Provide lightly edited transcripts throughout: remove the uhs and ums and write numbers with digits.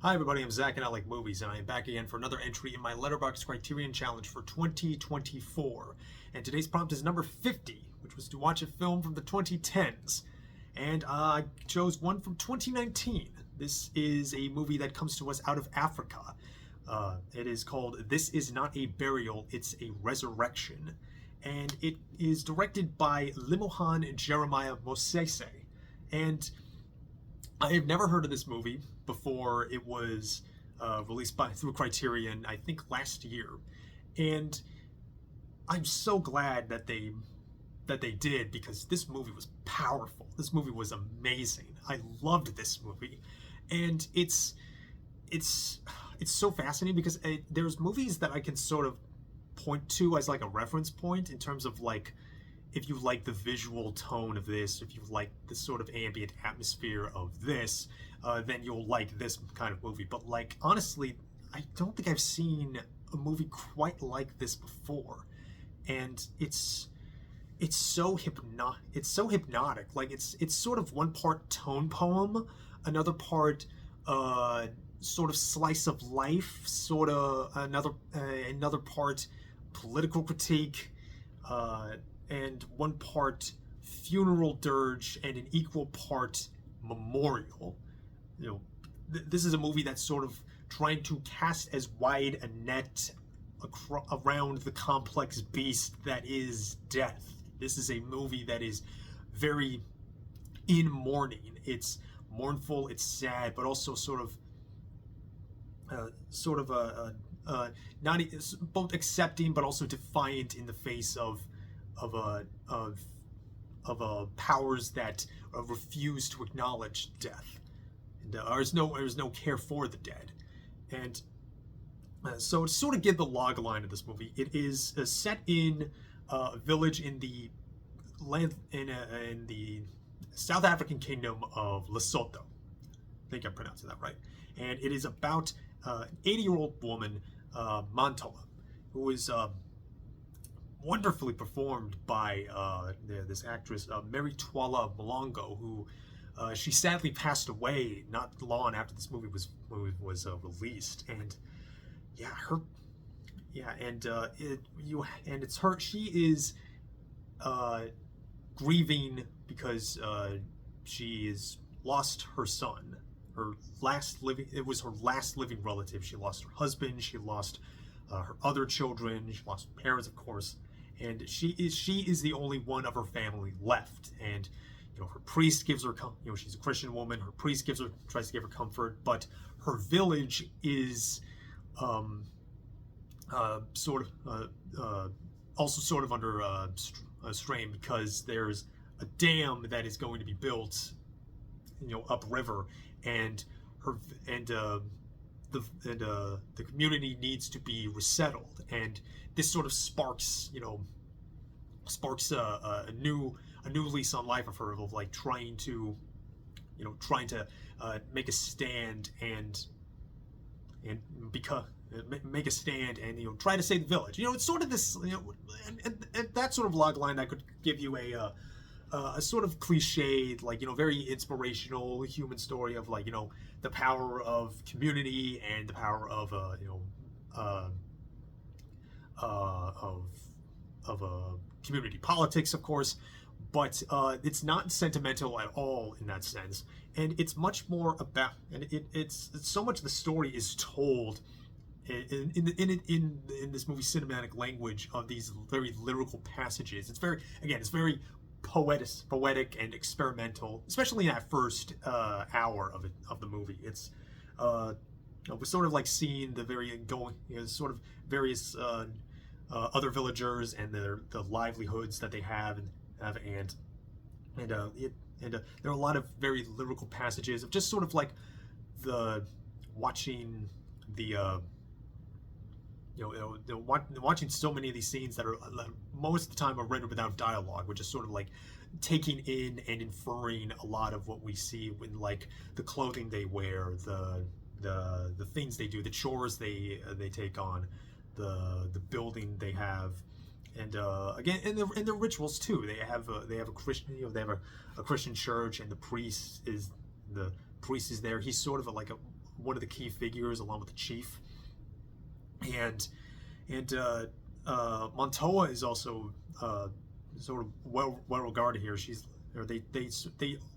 Hi everybody, I'm Zach and I like movies, and I am back again for another entry in my Letterboxd Criterion Challenge for 2024. And today's prompt is number 50, which was to watch a film from the 2010s. And I chose one from 2019. This is a movie that comes to us out of Africa. It is called This Is Not a Burial, It's a Resurrection. And it is directed by Lemohang and Jeremiah Mosese. And I have never heard of this movie before it was released through Criterion, I think last year, and I'm so glad that they did, because this movie was powerful. This movie was amazing. I loved this movie, and it's so fascinating because there's movies that I can sort of point to as like a reference point in terms of like, if you like the visual tone of this, if you like the sort of ambient atmosphere of this, then you'll like this kind of movie. But like, honestly, I don't think I've seen a movie quite like this before. And it's so hypnotic. Like it's sort of one part tone poem, another part sort of slice of life, sort of another part political critique, and one part funeral dirge and an equal part memorial. You know, this is a movie that's sort of trying to cast as wide a net around the complex beast that is death. This is a movie that is very in mourning. It's mournful, it's sad, but also sort of not both accepting but also defiant in the face of powers that refuse to acknowledge death, and there's no care for the dead. And so to sort of give the log line of this movie, it is set in a village in the South African kingdom of Lesotho. I think I'm pronouncing that right. And it is about an 80-year-old woman, Makhaola, who is wonderfully performed by this actress, Mary Twala Mhlongo, who she sadly passed away not long after this movie was released. And it's her. She is grieving because she has lost her son. It was her last living relative. She lost her husband. She lost her other children. She lost her parents, of course, and she is the only one of her family left. And her priest gives her, she's a Christian woman. Her priest tries to give her comfort, but her village is also sort of under strain, because there's a dam that is going to be built, upriver, and the community needs to be resettled. And this sort of sparks a new lease on life of her, of like trying to make a stand and make a stand and try to save the village. It's sort of this, and that sort of log line I could give you a sort of cliched, like, very inspirational human story of, like, the power of community and the power of community politics, of course. But it's not sentimental at all in that sense, and it's much more about, and it's so much of the story is told in this movie's cinematic language of these very lyrical passages. It's very poetic and experimental, especially in that first hour of the movie. It's we're sort of like seeing the sort of various other villagers and the livelihoods that they have, and there are a lot of very lyrical passages of just sort of like watching watching so many of these scenes that are most of the time are rendered without dialogue, which is sort of like taking in and inferring a lot of what we see in, like, the clothing they wear, the things they do, the chores they take on, the building they have, and again, and their rituals too. They have a Christian, they have a Christian church, and the priest is there. He's sort of like one of the key figures along with the chief, and Montoya is also sort of well regarded here. They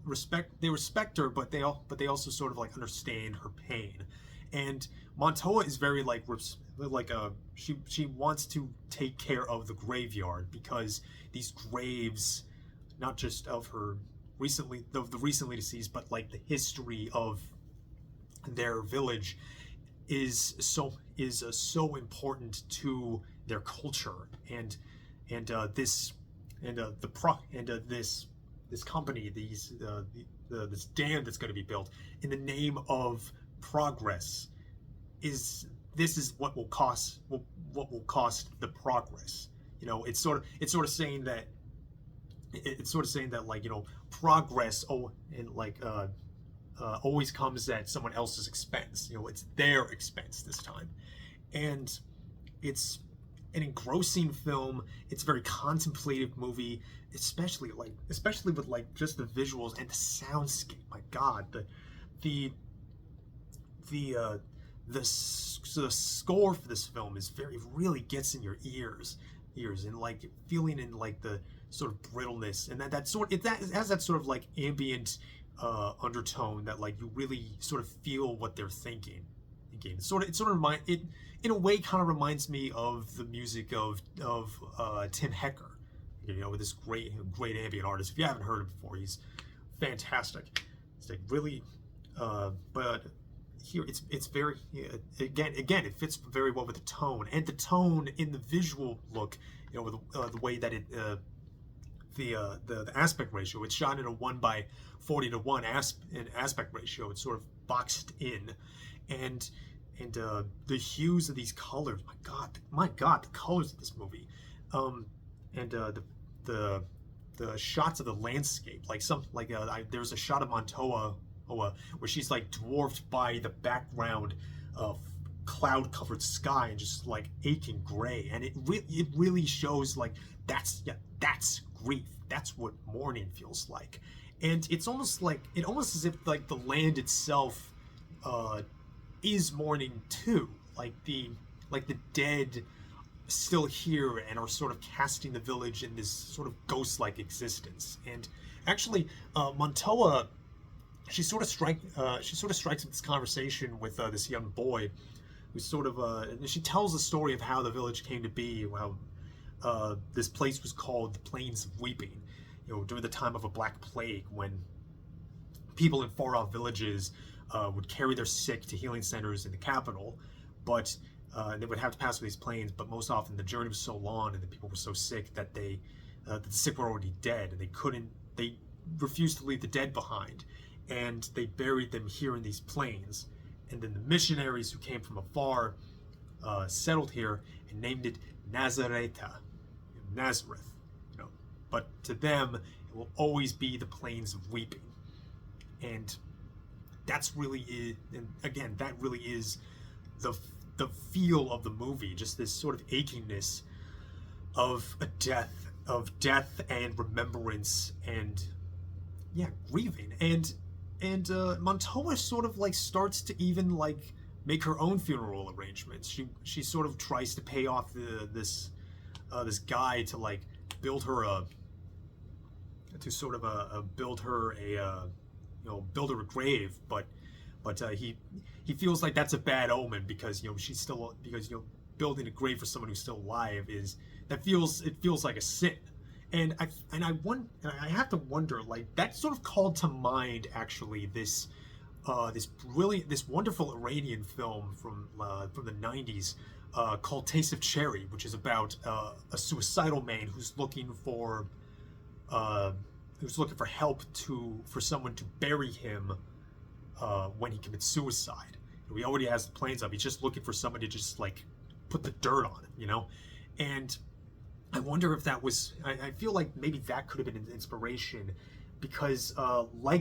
respect her, but they also sort of like understand her pain. And Montoya is very she wants to take care of the graveyard, because these graves, not just of the recently deceased, but like the history of their village is so important to their culture, and this company, this dam that's going to be built in the name of progress is what will cost the progress. It's sort of saying that like, progress always comes at someone else's expense. It's their expense this time. And it's an engrossing film. It's a very contemplative movie, especially with like just the visuals and the soundscape. My God, the score for this film really gets in your ears, and like feeling in like the sort of brittleness, and it has that sort of like ambient undertone that like you really sort of feel what they're thinking. Again, it in a way kind of reminds me of the music of Tim Hecker, with this great ambient artist. If you haven't heard him before, he's fantastic. It's like really, but here it's very again it fits very well with the tone, and the tone in the visual look, with the way that it the aspect ratio. It's shot in a 1:40:1 aspect ratio. It's sort of boxed in, and the hues of these colors. My God, the colors of this movie, and the shots of the landscape. There's a shot of Montoya where she's like dwarfed by the background of cloud-covered sky and just like aching gray, and it really shows like that's grief. That's what mourning feels like. And it's almost as if like the land itself is mourning too, like the dead still here and are sort of casting the village in this sort of ghost-like existence. And actually, Montoya, she sort of strikes up this conversation with this young boy, who sort of and she tells the story of how the village came to be, how this place was called the Plains of Weeping, during the time of a Black Plague, when people in far-off villages would carry their sick to healing centers in the capital, but they would have to pass through these plains. But most often the journey was so long and the people were so sick that the sick were already dead, and they refused to leave the dead behind, and they buried them here in these plains. And then the missionaries who came from afar settled here and named it Nazareth. But to them, it will always be the Plains of Weeping. And that's really it. And again, that really is the feel of the movie, just this sort of achingness of a death and remembrance and grieving. And Montoya sort of like starts to even like make her own funeral arrangements. She sort of tries to pay off this guy to like build her a grave, but he feels like that's a bad omen, because building a grave for someone who's still alive feels like a sin. And I have to wonder, like, that sort of called to mind actually this wonderful Iranian film from the 90s called Taste of Cherry, which is about a suicidal man who's looking for help for someone to bury him when he commits suicide. He already has the plans up. He's just looking for somebody to just like put the dirt on him, And I wonder if that was. I feel like maybe that could have been an inspiration, because Abbas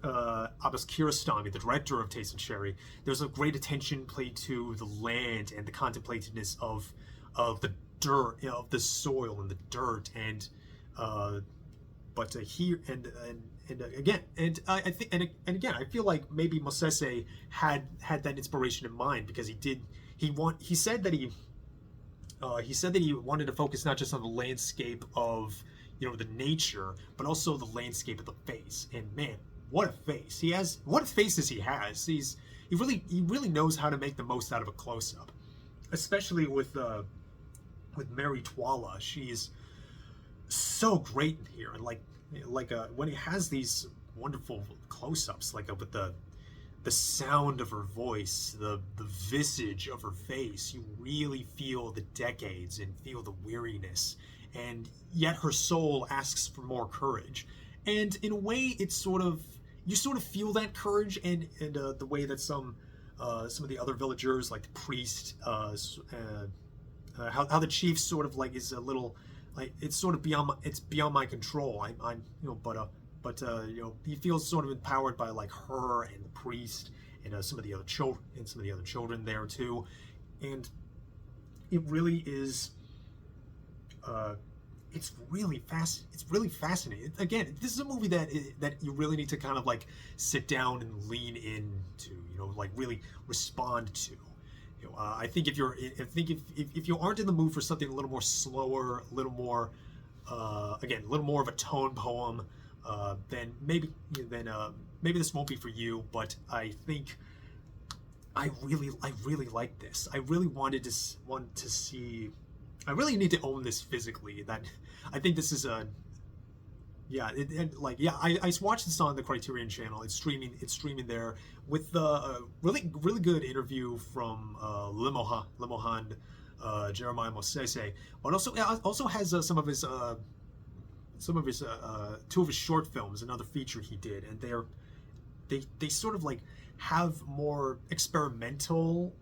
Kiarostami, the director of Taste of Cherry, there's a great attention paid to the land and the contemplativeness of the dirt, of the soil and the dirt, and I think and again I feel like maybe Mosese had that inspiration in mind, because he said that he wanted to focus not just on the landscape of, you know, the nature, but also the landscape of the face. And man, what a face he has! What faces he has! He really knows how to make the most out of a close up, especially with Mary Twala. She's so great in here, and when he has these wonderful close-ups, with the sound of her voice, the visage of her face, you really feel the decades and feel the weariness, and yet her soul asks for more courage. And in a way, you sort of feel that courage, and the way that some of the other villagers, like the priest, how the chief sort of is a little, it's sort of beyond my control. I'm you know, but you know, he feels sort of empowered by her and the priest and some of the other children there too. And it really is it's really fascinating. Again, this is a movie that you really need to kind of sit down and lean into, you know, really respond to. You know, I think if you aren't in the mood for something a little more slower, a little more again, a little more of a tone poem, then maybe this won't be for you. But I think I really like this. I really want to see. I really need to own this physically. That I think this is I watched this on the Criterion channel. It's streaming there with the really good interview from Lemohang, Jeremiah Mosese, but also has some of his two of his short films, another feature he did, and they sort of have more experimental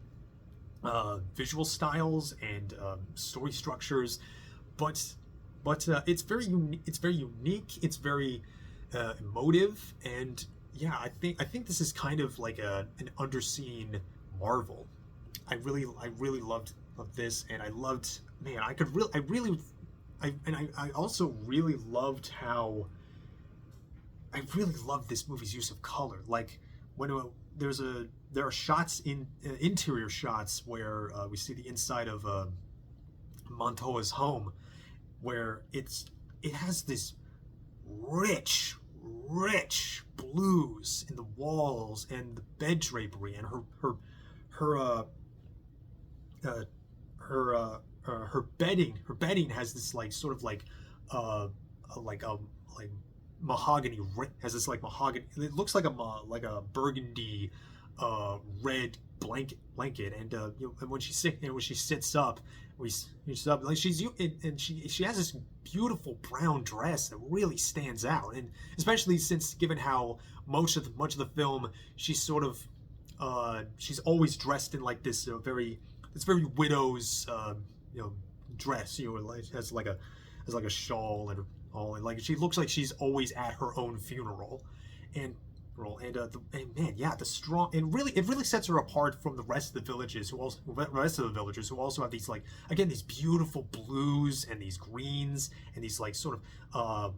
visual styles and story structures, but it's very unique. It's very emotive, and yeah, I think this is kind of an underseen marvel. I really loved this, and I also really loved how I really loved this movie's use of color. When there are shots interior shots where we see the inside of Montoa's home, where it has this rich blues in the walls and the bed drapery, and her bedding has this mahogany, has this mahogany, it looks like a burgundy red blanket, and you know, and when she sits up, she has this beautiful brown dress that really stands out, and especially since given how much of the film she's she's always dressed in this very widow's you know, dress, you know, has a shawl and all, and she looks like she's always at her own funeral, and man, yeah, the strong, and it really sets her apart from the rest of the villagers who also have these again, these beautiful blues and these greens and these sort of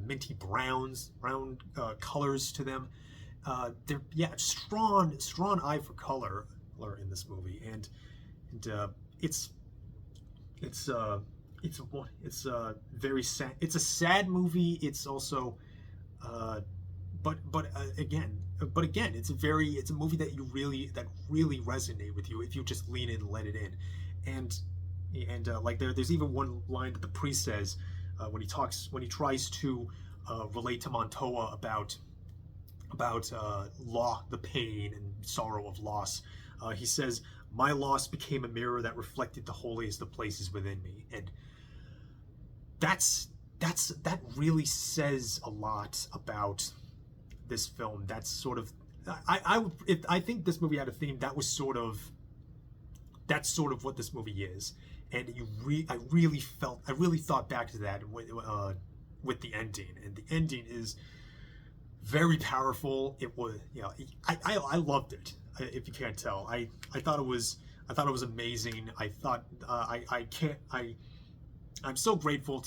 minty brown colors to them. They're strong eye for color in this movie, and it's very sad. It's a sad movie. It's also but again, it's a movie that really resonate with you if you just lean in and let it in. And there's even one line that the priest says when he tries to relate to Montoa about the pain and sorrow of loss. He says, "My loss became a mirror that reflected the holiest of places within me," and that really says a lot about this film. That's sort of, I think this movie had a theme that's sort of what this movie is, and I really thought back to that with the ending, and the ending is very powerful. It was, you know, I loved it. If you can't tell, I thought it was amazing. I thought I'm so grateful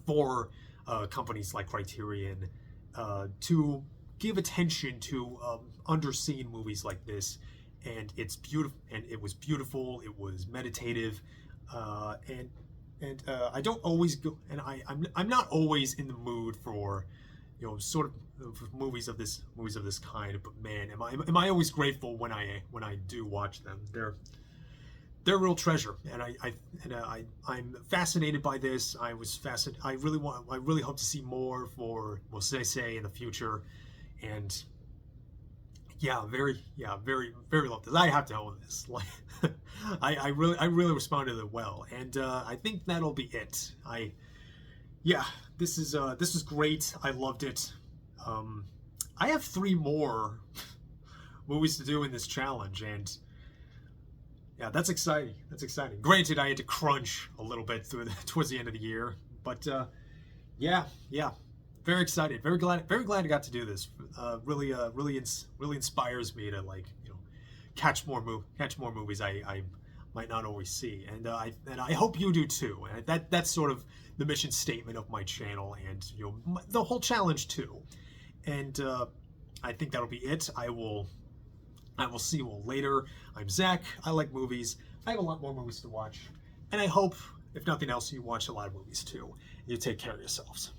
for companies like Criterion to give attention to underseen movies like this. And it's beautiful, and it was beautiful. It was meditative, and I don't always go, and I'm not always in the mood for, sort of movies of this kind. But man, am I always grateful when I do watch them. They're a real treasure, and I'm fascinated by this. I really hope to see more for Mosese in the future, and very love this. I have to own this. Like, I really responded to it well, and I think that'll be it. This is great. I loved it. I have 3 more movies to do in this challenge, and yeah, that's exciting. Granted, I had to crunch a little bit towards the end of the year, but yeah. Very excited. Very glad I got to do this. Really inspires me to, like, catch more movies I might not always see, and I hope you do too. And that's sort of the mission statement of my channel, and the whole challenge too. And I think that'll be it. I will see you all later. I'm Zach. I like movies. I have a lot more movies to watch, and I hope, if nothing else, you watch a lot of movies too. You take care of yourselves.